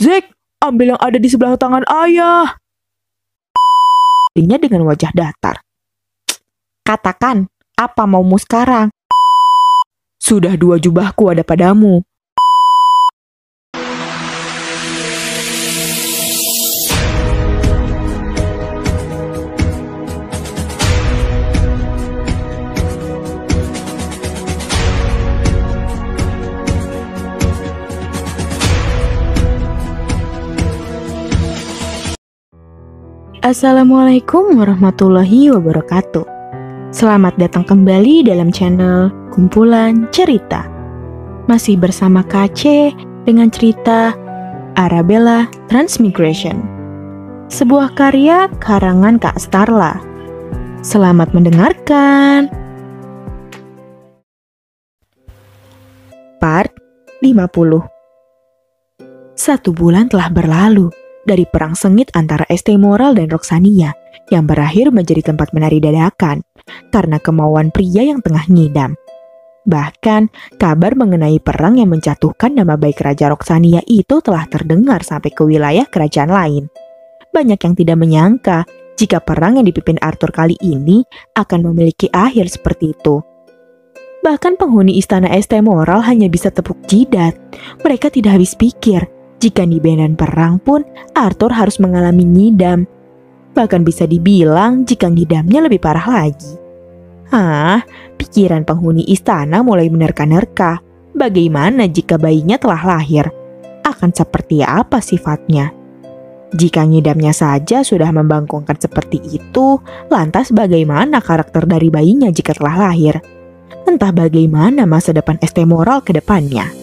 Zack, ambil yang ada di sebelah tangan ayah. Dia dengan wajah datar. Katakan, apa maumu sekarang? Sudah 2 jubahku ada padamu. Assalamualaikum warahmatullahi wabarakatuh. Selamat datang kembali dalam channel Kumpulan Cerita. Masih bersama KC dengan cerita Arabella Transmigration, sebuah karya karangan Kak Starla. Selamat mendengarkan. Part 50. 1 bulan telah berlalu dari perang sengit antara Estemoral dan Roxania yang berakhir menjadi tempat menari dadakan karena kemauan pria yang tengah ngidam. Bahkan, kabar mengenai perang yang menjatuhkan nama baik Raja Roxania itu telah terdengar sampai ke wilayah kerajaan lain. Banyak yang tidak menyangka jika perang yang dipimpin Arthur kali ini akan memiliki akhir seperti itu. Bahkan penghuni istana Estemoral hanya bisa tepuk jidat. Mereka tidak habis pikir jika di medan perang pun Arthur harus mengalami ngidam. Bahkan bisa dibilang jika ngidamnya lebih parah lagi. Pikiran penghuni istana mulai menerka-nerka. Bagaimana jika bayinya telah lahir? Akan seperti apa sifatnya? Jika ngidamnya saja sudah membangkongkan seperti itu, lantas bagaimana karakter dari bayinya jika telah lahir? Entah bagaimana masa depan Estemoral ke depannya.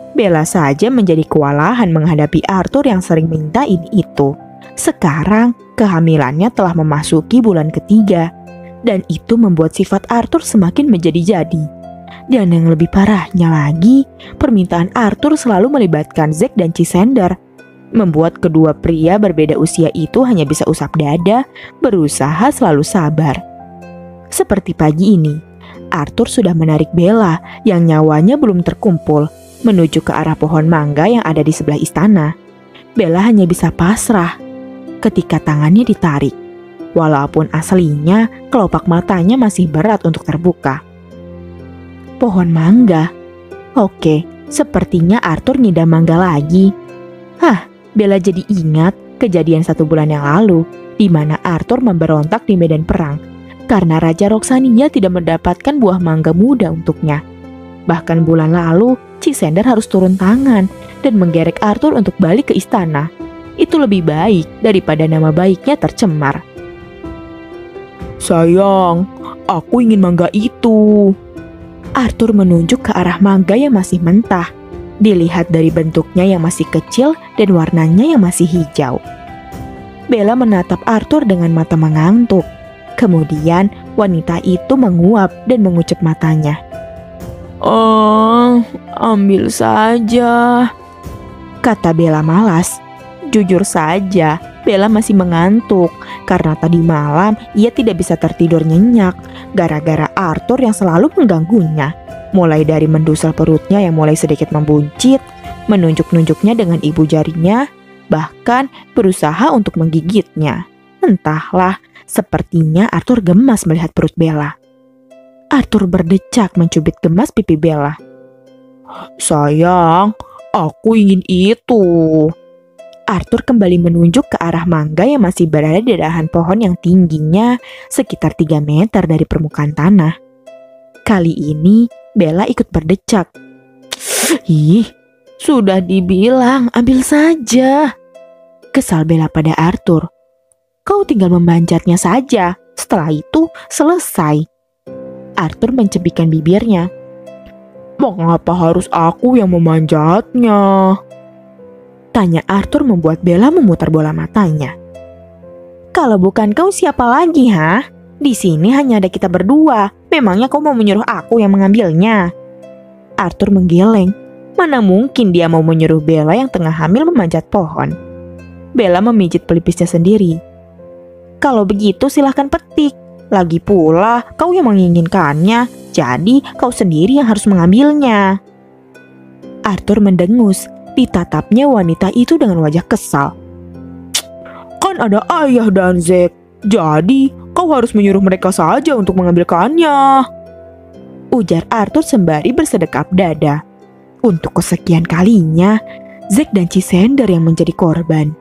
Bella saja menjadi kewalahan menghadapi Arthur yang sering minta ini itu. Sekarang kehamilannya telah memasuki bulan ketiga, dan itu membuat sifat Arthur semakin menjadi-jadi. Dan yang lebih parahnya lagi, permintaan Arthur selalu melibatkan Zack dan Chisender, membuat kedua pria berbeda usia itu hanya bisa usap dada, berusaha selalu sabar. Seperti pagi ini, Arthur sudah menarik Bella yang nyawanya belum terkumpul menuju ke arah pohon mangga yang ada di sebelah istana. Bella hanya bisa pasrah ketika tangannya ditarik. Walaupun aslinya kelopak matanya masih berat untuk terbuka. Pohon mangga? Oke, sepertinya Arthur ngidam mangga lagi. Bella jadi ingat kejadian 1 bulan yang lalu di mana Arthur memberontak di medan perang karena Raja Roxania tidak mendapatkan buah mangga muda untuknya. Bahkan bulan lalu, Chisender harus turun tangan dan menggerek Arthur untuk balik ke istana. Itu lebih baik daripada nama baiknya tercemar. Sayang, aku ingin mangga itu. Arthur menunjuk ke arah mangga yang masih mentah. Dilihat dari bentuknya yang masih kecil dan warnanya yang masih hijau. Bella menatap Arthur dengan mata mengantuk. Kemudian wanita itu menguap dan mengucap matanya. Ambil saja, kata Bella malas. Jujur saja, Bella masih mengantuk karena tadi malam ia tidak bisa tertidur nyenyak gara-gara Arthur yang selalu mengganggunya. Mulai dari mendusel perutnya yang mulai sedikit membuncit, menunjuk-nunjuknya dengan ibu jarinya, bahkan berusaha untuk menggigitnya. Entahlah, sepertinya Arthur gemas melihat perut Bella. Arthur berdecak mencubit gemas pipi Bella. Sayang, aku ingin itu. Arthur kembali menunjuk ke arah mangga yang masih berada di dahan pohon yang tingginya sekitar 3 meter dari permukaan tanah. Kali ini Bella ikut berdecak. Sudah dibilang ambil saja. Kesal Bella pada Arthur. Kau tinggal memanjatnya saja, setelah itu selesai. Arthur mencebikkan bibirnya. Mengapa harus aku yang memanjatnya? Tanya Arthur membuat Bella memutar bola matanya. Kalau bukan kau siapa lagi, Di sini hanya ada kita berdua. Memangnya kau mau menyuruh aku yang mengambilnya? Arthur menggeleng. Mana mungkin dia mau menyuruh Bella yang tengah hamil memanjat pohon. Bella memijit pelipisnya sendiri. Kalau begitu silahkan petik. Lagi pula kau yang menginginkannya, jadi kau sendiri yang harus mengambilnya. Arthur mendengus Ditatapnya wanita itu dengan wajah kesal. Kan ada Ayah dan Zack, jadi kau harus menyuruh mereka saja untuk mengambilkannya, ujar Arthur sembari bersedekap dada. Untuk kesekian kalinya, Zack dan Cisander yang menjadi korban.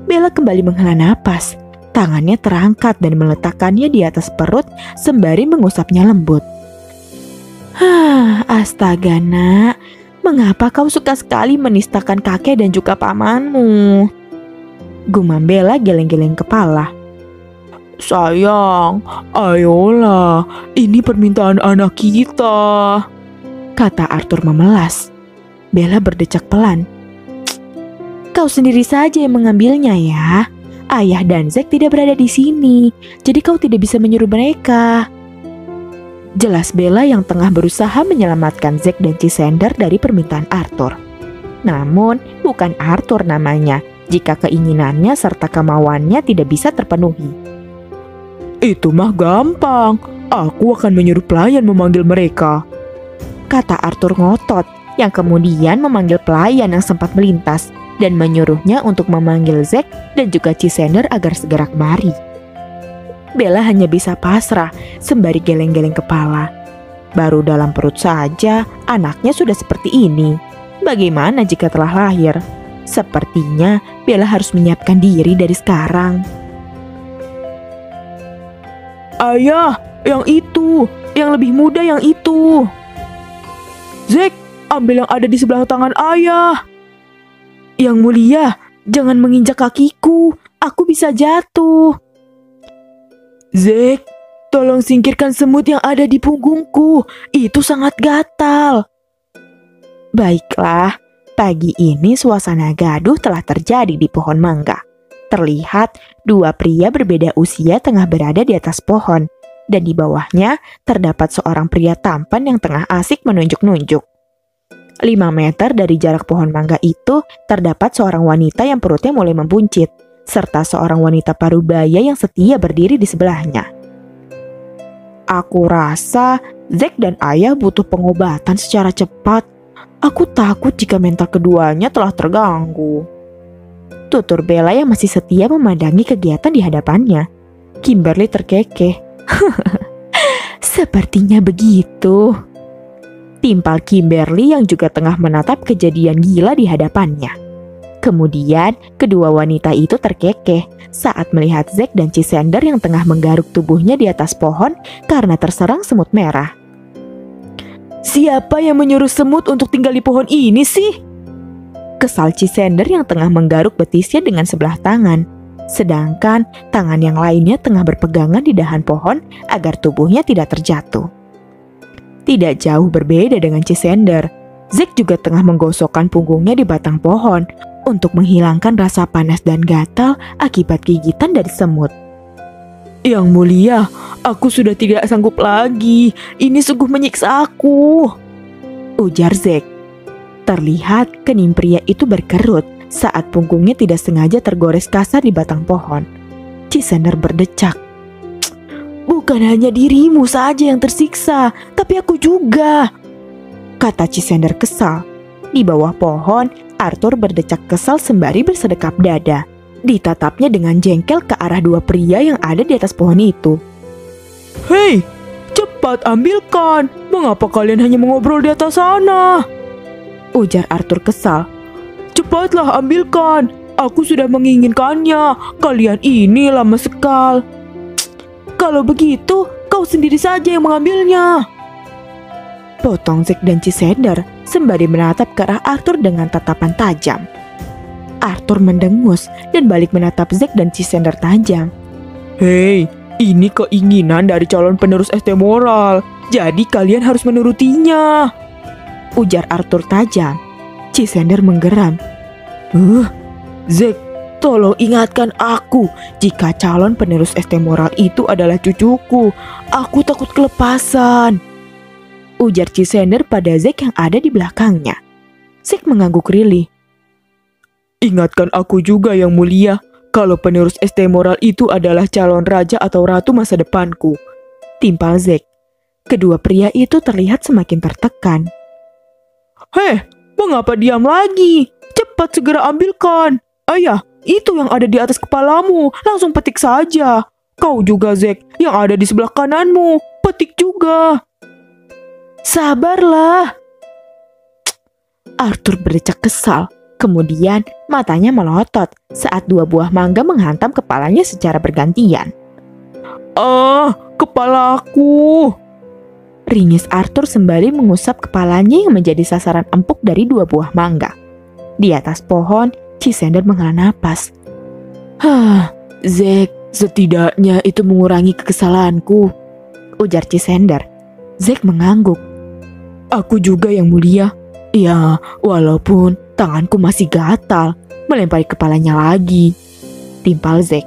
Bella kembali menghela napas. Tangannya terangkat dan meletakkannya di atas perut sembari mengusapnya lembut. Astaga nak, mengapa kau suka sekali menistakan kakek dan juga pamanmu? Gumam Bella geleng-geleng kepala. Sayang, ayolah, ini permintaan anak kita, kata Arthur memelas. Bella berdecak pelan. Kau sendiri saja yang mengambilnya ya. Ayah dan Zack tidak berada di sini, jadi kau tidak bisa menyuruh mereka. Jelas Bella yang tengah berusaha menyelamatkan Zack dan Cisander dari permintaan Arthur. Namun, bukan Arthur namanya jika keinginannya serta kemauannya tidak bisa terpenuhi. Itu mah gampang, aku akan menyuruh pelayan memanggil mereka, kata Arthur ngotot, yang kemudian memanggil pelayan yang sempat melintas dan menyuruhnya untuk memanggil Zack dan juga Cisander agar segera kemari. Bella hanya bisa pasrah sembari geleng-geleng kepala. Baru dalam perut saja anaknya sudah seperti ini. Bagaimana jika telah lahir? Sepertinya Bella harus menyiapkan diri dari sekarang. Ayah, yang itu, yang lebih muda yang itu. Zack, ambil yang ada di sebelah tangan ayah. Yang mulia, jangan menginjak kakiku, aku bisa jatuh. Zack, tolong singkirkan semut yang ada di punggungku, itu sangat gatal. Baiklah, pagi ini suasana gaduh telah terjadi di pohon mangga. Terlihat dua pria berbeda usia tengah berada di atas pohon, dan di bawahnya terdapat seorang pria tampan yang tengah asik menunjuk-nunjuk. 5 meter dari jarak pohon mangga itu terdapat seorang wanita yang perutnya mulai membuncit, serta seorang wanita parubaya yang setia berdiri di sebelahnya. Aku rasa Zack dan ayah butuh pengobatan secara cepat. Aku takut jika mental keduanya telah terganggu. Tutur Bella yang masih setia memandangi kegiatan di hadapannya. Kimberly terkekeh. Sepertinya begitu. Timpal Kimberly yang juga tengah menatap kejadian gila di hadapannya. Kemudian, kedua wanita itu terkekeh saat melihat Zack dan Cisander yang tengah menggaruk tubuhnya di atas pohon karena terserang semut merah. Siapa yang menyuruh semut untuk tinggal di pohon ini sih? Kesal Cisander yang tengah menggaruk betisnya dengan sebelah tangan, sedangkan tangan yang lainnya tengah berpegangan di dahan pohon agar tubuhnya tidak terjatuh. Tidak jauh berbeda dengan Cisander, Zack juga tengah menggosokkan punggungnya di batang pohon untuk menghilangkan rasa panas dan gatal akibat gigitan dari semut. Yang mulia, aku sudah tidak sanggup lagi. Ini sungguh menyiksa aku, ujar Zack. Terlihat kening pria itu berkerut saat punggungnya tidak sengaja tergores kasar di batang pohon. Cisander berdecak. Bukan hanya dirimu saja yang tersiksa, tapi aku juga, kata Cisander kesal. Di bawah pohon, Arthur berdecak kesal sembari bersedekap dada. Ditatapnya dengan jengkel ke arah dua pria yang ada di atas pohon itu. Hei, cepat ambilkan. Mengapa kalian hanya mengobrol di atas sana? Ujar Arthur kesal. Cepatlah ambilkan. Aku sudah menginginkannya. Kalian ini lama sekal. Kalau begitu, kau sendiri saja yang mengambilnya. Potong Zack dan Cisander sembari menatap ke arah Arthur dengan tatapan tajam. Arthur mendengus dan balik menatap Zack dan Cisander tajam. Hei, ini keinginan dari calon penerus ST Moral, jadi kalian harus menurutinya, ujar Arthur tajam. Cisander menggeram. Zack, tolong ingatkan aku jika calon penerus ST Moral itu adalah cucuku. Aku takut kelepasan, ujar Cisander pada Zack yang ada di belakangnya. Zack mengangguk risih. Ingatkan aku juga yang mulia, kalau penerus ST Moral itu adalah calon raja atau ratu masa depanku, timpal Zack. Kedua pria itu terlihat semakin tertekan. Heh, Mengapa diam lagi? Cepat segera ambilkan. Ayah, itu yang ada di atas kepalamu. Langsung petik saja. Kau juga, Zack, yang ada di sebelah kananmu. Petik juga. Sabarlah. Arthur berdecak kesal. Kemudian matanya melotot saat 2 buah mangga menghantam kepalanya secara bergantian. Ah, kepalaku. Ringis Arthur sembari mengusap kepalanya yang menjadi sasaran empuk dari 2 buah mangga. Di atas pohon, Cisander menghela napas. Zack, setidaknya itu mengurangi kekesalanku, ujar Cisander. Zack mengangguk. Aku juga yang mulia. Ya, walaupun tanganku masih gatal, melempari kepalanya lagi, timpal Zack.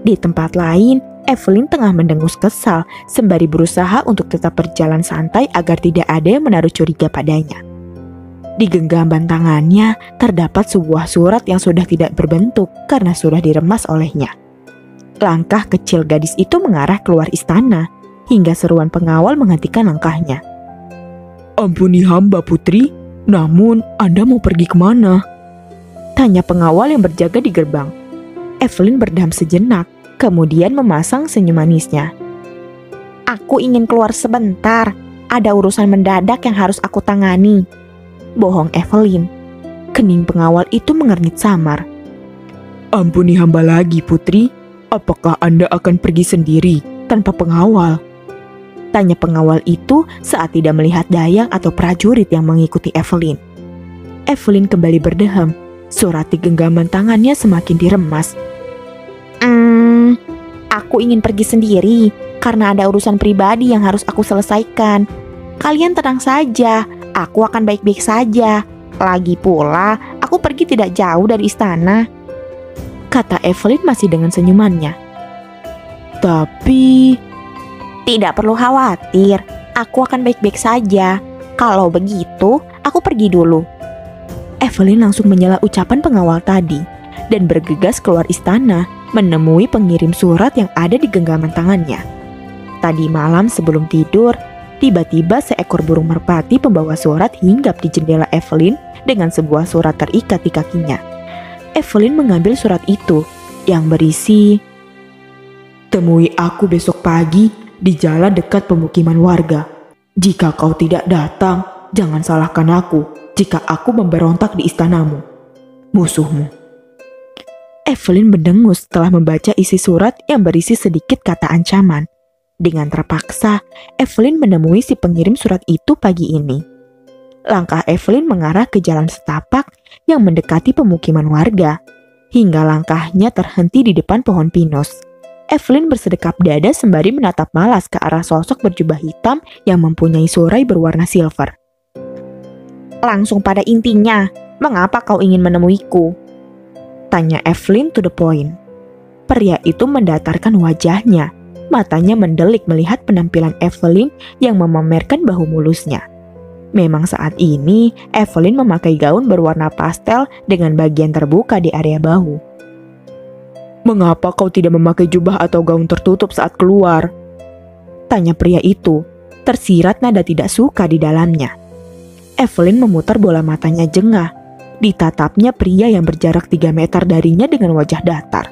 Di tempat lain, Evelyn tengah mendengus kesal sembari berusaha untuk tetap berjalan santai agar tidak ada yang menaruh curiga padanya. Di genggaman tangannya terdapat sebuah surat yang sudah tidak berbentuk karena sudah diremas olehnya. Langkah kecil gadis itu mengarah keluar istana hingga seruan pengawal menghentikan langkahnya. Ampuni hamba, Putri, namun Anda mau pergi kemana? Tanya pengawal yang berjaga di gerbang. Evelyn berdeham sejenak, kemudian memasang senyum manisnya. Aku ingin keluar sebentar, ada urusan mendadak yang harus aku tangani. Bohong Evelyn. Kening pengawal itu mengernyit samar. Ampuni hamba lagi, Putri. Apakah Anda akan pergi sendiri tanpa pengawal? Tanya pengawal itu saat tidak melihat dayang atau prajurit yang mengikuti Evelyn. Evelyn kembali berdeham. Surat di genggaman tangannya semakin diremas. Aku ingin pergi sendiri karena ada urusan pribadi yang harus aku selesaikan. Kalian tenang saja, aku akan baik-baik saja. Lagi pula, aku pergi tidak jauh dari istana, kata Evelyn masih dengan senyumannya. Tapi... Tidak perlu khawatir, aku akan baik-baik saja. Kalau begitu, aku pergi dulu. Evelyn langsung menyela ucapan pengawal tadi dan bergegas keluar istana menemui pengirim surat yang ada di genggaman tangannya. Tadi malam sebelum tidur, tiba-tiba seekor burung merpati pembawa surat hinggap di jendela Evelyn dengan sebuah surat terikat di kakinya. Evelyn mengambil surat itu yang berisi, temui aku besok pagi di jalan dekat pemukiman warga. Jika kau tidak datang, jangan salahkan aku jika aku memberontak di istanamu. Musuhmu. Evelyn mendengus setelah membaca isi surat yang berisi sedikit kata ancaman. Dengan terpaksa, Evelyn menemui si pengirim surat itu pagi ini. Langkah Evelyn mengarah ke jalan setapak yang mendekati pemukiman warga, hingga langkahnya terhenti di depan pohon pinus. Evelyn bersedekap dada sembari menatap malas ke arah sosok berjubah hitam yang mempunyai surai berwarna silver. Langsung pada intinya, mengapa kau ingin menemuiku? Tanya Evelyn to the point. Pria itu mendatarkan wajahnya, matanya mendelik melihat penampilan Evelyn yang memamerkan bahu mulusnya. Memang saat ini, Evelyn memakai gaun berwarna pastel dengan bagian terbuka di area bahu. Mengapa kau tidak memakai jubah atau gaun tertutup saat keluar? Tanya pria itu, tersirat nada tidak suka di dalamnya. Evelyn memutar bola matanya jengah. Ditatapnya pria yang berjarak 3 meter darinya dengan wajah datar.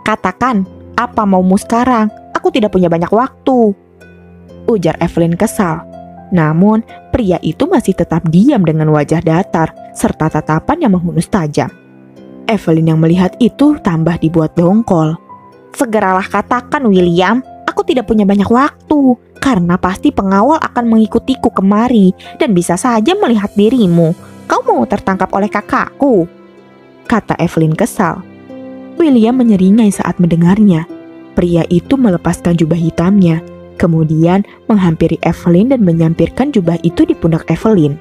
Katakan, apa maumu sekarang? Aku tidak punya banyak waktu, ujar Evelyn kesal. Namun, pria itu masih tetap diam dengan wajah datar serta tatapan yang menghunus tajam. Evelyn yang melihat itu tambah dibuat dongkol. Segeralah katakan, William, aku tidak punya banyak waktu, karena pasti pengawal akan mengikutiku kemari dan bisa saja melihat dirimu. Kau mau tertangkap oleh kakakku, kata Evelyn kesal. William menyeringai saat mendengarnya. Pria itu melepaskan jubah hitamnya, kemudian menghampiri Evelyn dan menyampirkan jubah itu di pundak Evelyn.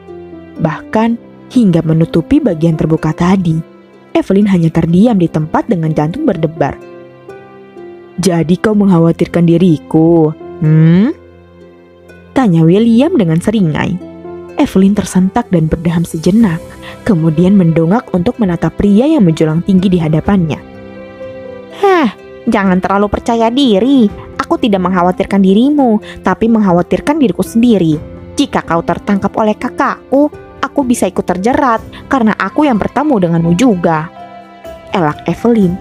Bahkan hingga menutupi bagian terbuka tadi. Evelyn hanya terdiam di tempat dengan jantung berdebar. Jadi kau mengkhawatirkan diriku? Tanya William dengan seringai. Evelyn tersentak dan berdeham sejenak, kemudian mendongak untuk menatap pria yang menjulang tinggi di hadapannya. Jangan terlalu percaya diri. Aku tidak mengkhawatirkan dirimu, tapi mengkhawatirkan diriku sendiri. Jika kau tertangkap oleh kakakku, aku bisa ikut terjerat karena aku yang bertemu denganmu juga. Elak Evelyn.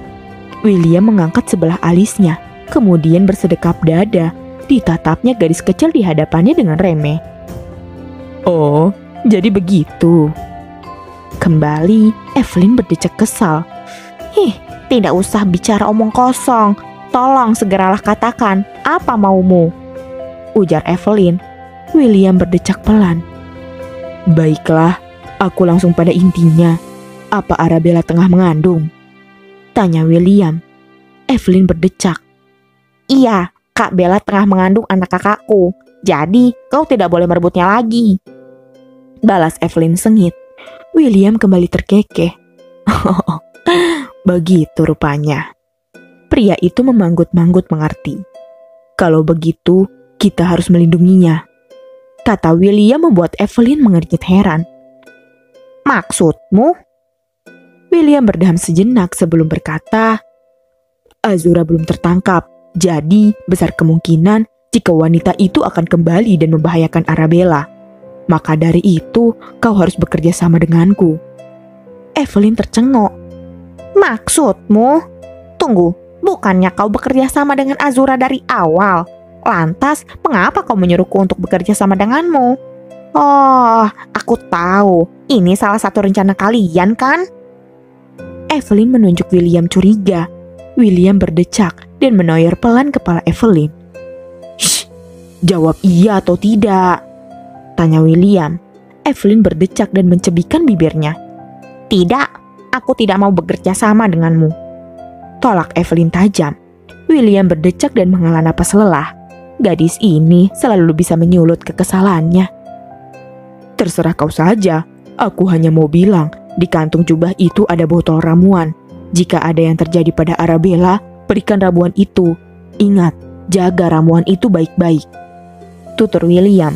William mengangkat sebelah alisnya, kemudian bersedekap dada. Ditatapnya gadis kecil di hadapannya dengan remeh. Oh, jadi begitu. Kembali, Evelyn berdecak kesal. Tidak usah bicara omong kosong. Tolong segeralah katakan, apa maumu? Ujar Evelyn. William berdecak pelan. Baiklah, aku langsung pada intinya. Apa Arabella tengah mengandung? Tanya William. Evelyn berdecak. Iya, Kak Bella tengah mengandung anak kakakku. Jadi, kau tidak boleh merebutnya lagi. Balas Evelyn sengit. William kembali terkekeh. Begitu rupanya. Pria itu memanggut-manggut mengerti. Kalau begitu, kita harus melindunginya. Kata William membuat Evelyn mengernyit heran. Maksudmu? William berdeham sejenak sebelum berkata, Azura belum tertangkap, jadi besar kemungkinan jika wanita itu akan kembali dan membahayakan Arabella. Maka dari itu, kau harus bekerja sama denganku. Evelyn tercengok. Maksudmu? Tunggu, bukannya kau bekerja sama dengan Azura dari awal? Lantas, mengapa kau menyuruhku untuk bekerja sama denganmu? Oh, aku tahu. Ini salah satu rencana kalian, kan? Evelyn menunjuk William curiga. William berdecak dan menoyor pelan kepala Evelyn. Shh, jawab iya atau tidak? Tanya William. Evelyn berdecak dan mencebikkan bibirnya. Tidak, aku tidak mau bekerja sama denganmu. Tolak Evelyn tajam. William berdecak dan menghela napas lelah. Gadis ini selalu bisa menyulut kekesalannya. Terserah kau saja, aku hanya mau bilang, di kantung jubah itu ada botol ramuan. Jika ada yang terjadi pada Arabella, berikan ramuan itu. Ingat, jaga ramuan itu baik-baik. Tutur William.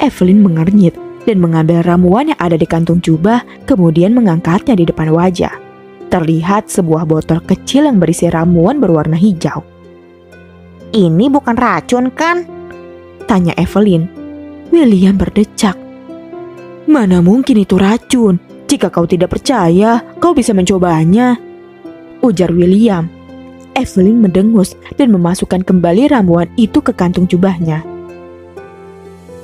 Evelyn mengernyit dan mengambil ramuan yang ada di kantung jubah, kemudian mengangkatnya di depan wajah. Terlihat sebuah botol kecil yang berisi ramuan berwarna hijau. Ini bukan racun, kan? Tanya Evelyn. William berdecak. Mana mungkin itu racun? Jika kau tidak percaya, kau bisa mencobanya. Ujar William. Evelyn mendengus dan memasukkan kembali ramuan itu ke kantung jubahnya.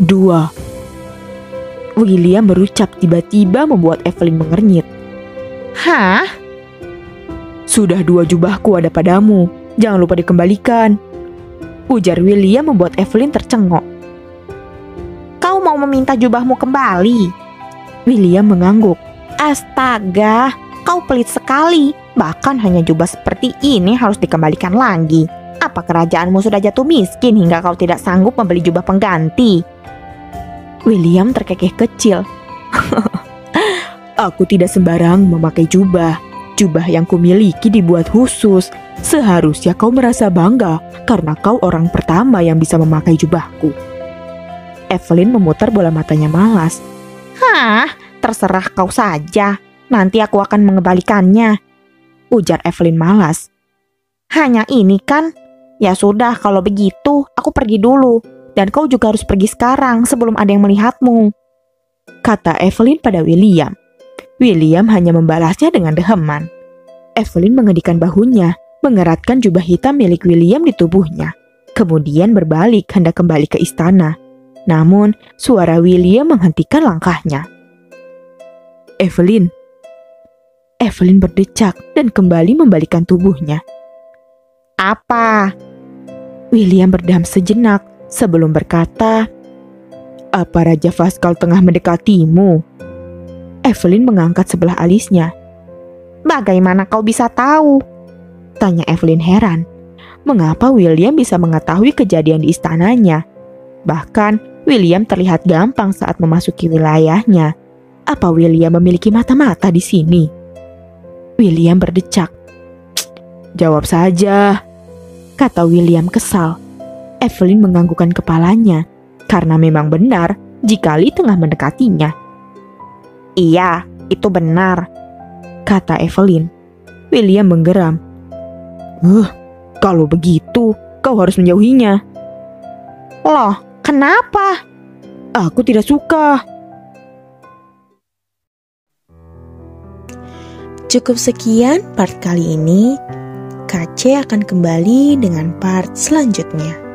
2. William berucap tiba-tiba membuat Evelyn mengernyit. Hah? Sudah 2 jubahku ada padamu. Jangan lupa dikembalikan. Ujar William membuat Evelyn tercengok. Kau mau meminta jubahmu kembali? William mengangguk. Astaga, kau pelit sekali. Bahkan hanya jubah seperti ini harus dikembalikan lagi. Apa kerajaanmu sudah jatuh miskin hingga kau tidak sanggup membeli jubah pengganti? William terkekeh kecil. Aku tidak sembarang memakai jubah. Jubah yang kumiliki dibuat khusus. Seharusnya kau merasa bangga karena kau orang pertama yang bisa memakai jubahku. Evelyn memutar bola matanya malas. Hah, terserah kau saja. Nanti aku akan mengembalikannya. Ujar Evelyn malas. Hanya ini kan? Ya sudah, kalau begitu aku pergi dulu. Dan kau juga harus pergi sekarang sebelum ada yang melihatmu. Kata Evelyn pada William. William hanya membalasnya dengan deheman. Evelyn mengedikan bahunya, mengeratkan jubah hitam milik William di tubuhnya. Kemudian berbalik hendak kembali ke istana. Namun, suara William menghentikan langkahnya. Evelyn. Evelyn berdecak dan kembali membalikkan tubuhnya. Apa? William berdeham sejenak sebelum berkata, Apa Raja Faskal tengah mendekatimu? Evelyn mengangkat sebelah alisnya. Bagaimana kau bisa tahu? Tanya Evelyn heran. Mengapa William bisa mengetahui kejadian di istananya? Bahkan William terlihat gampang saat memasuki wilayahnya. Apa William memiliki mata-mata di sini? William berdecak. Jawab saja, kata William kesal. Evelyn menganggukkan kepalanya, karena memang benar jika Lee tengah mendekatinya. Iya, itu benar, kata Evelyn. William menggeram. Kalau begitu, kau harus menjauhinya. Loh, kenapa? Aku tidak suka. Cukup sekian part kali ini. KC akan kembali dengan part selanjutnya.